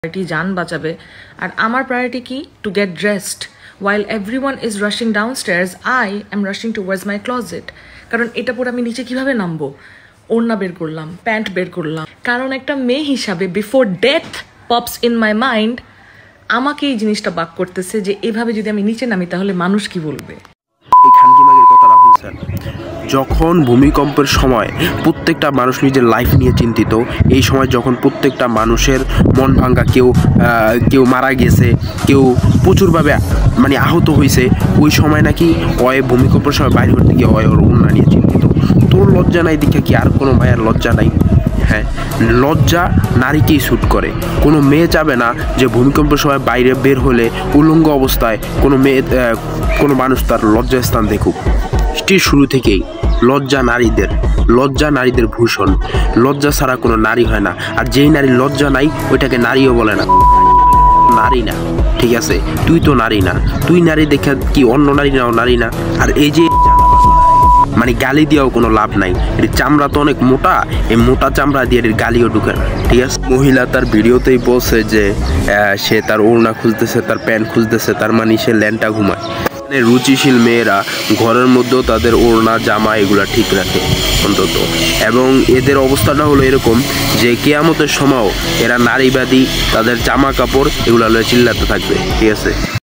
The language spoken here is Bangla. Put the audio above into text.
priority জান বাঁচাবে আর আমার priority কি to get dressed while everyone is rushing downstairs I am rushing towards my closet কারণ এটা পরে আমি নিচে কিভাবে নামবো ওড়না বের করলাম প্যান্ট বের করলাম কারণ একটা মেয়ে হিসাবে before death pops in my mind আমাকে এই জিনিসটা বাক করতেছে যে এভাবে যদি আমি নিচে নামি তাহলে মানুষ কি বলবে। এই খানকিমাগের কথাটা শুনছেন যখন ভূমিকম্পের সময় প্রত্যেকটা মানুষ নিজের লাইফ নিয়ে চিন্তিত এই সময় যখন প্রত্যেকটা মানুষের মন ভাঙ্গা কেউ মারা গেছে কেউ প্রচুরভাবে মানে আহত হয়েছে ওই সময় নাকি ভূমিকম্পের সময় বাইরে করতে গিয়ে ওর ওড়না নিয়ে চিন্তিত। তোর লজ্জা নাই দেখে কি আর কোনো মায়ের লজ্জা নাই? হ্যাঁ, লজ্জা নারীকেই শ্যুট করে। কোনো মেয়ে চাবে না যে ভূমিকম্পের সময় বাইরে বের হলে উলঙ্গ অবস্থায় কোনো মানুষ তার লজ্জাস্থান দেখুক। সৃষ্টির শুরু থেকেই লজ্জা নারীদের ভূষণ। লজ্জা ছাড়া কোনো নারী হয় না, আর যেই নারীর লজ্জা নাই ওইটাকে নারীও বলে না, নারী না। ঠিক আছে, তুই তো নারী না, তুই নারী দেখে কি অন্য নারী না? আর এই যে মানে গালি দিয়েও কোনো লাভ নাই, এর চামড়া তো অনেক মোটা, এই মোটা চামড়া দিয়ে এর গালিও ঢুকে না। ঠিক আছে, মহিলা তার ভিডিওতেই বলছে যে সে তার ওড়না খুঁজতেছে, তার প্যান্ট খুঁজতেছে, তার মানে সে ল্যাংটা ঘুমায়। রুচিশীল মেয়েরা ঘরের মধ্যেও তাদের ওড়না জামা এগুলা ঠিক রাখে অন্তত, এবং এদের অবস্থাটা হলো এরকম যে কিয়ামতের সময়ও এরা নারীবাদী, তাদের জামা কাপড় এগুলা লয়ে চিল্লাতে থাকবে। ঠিক আছে।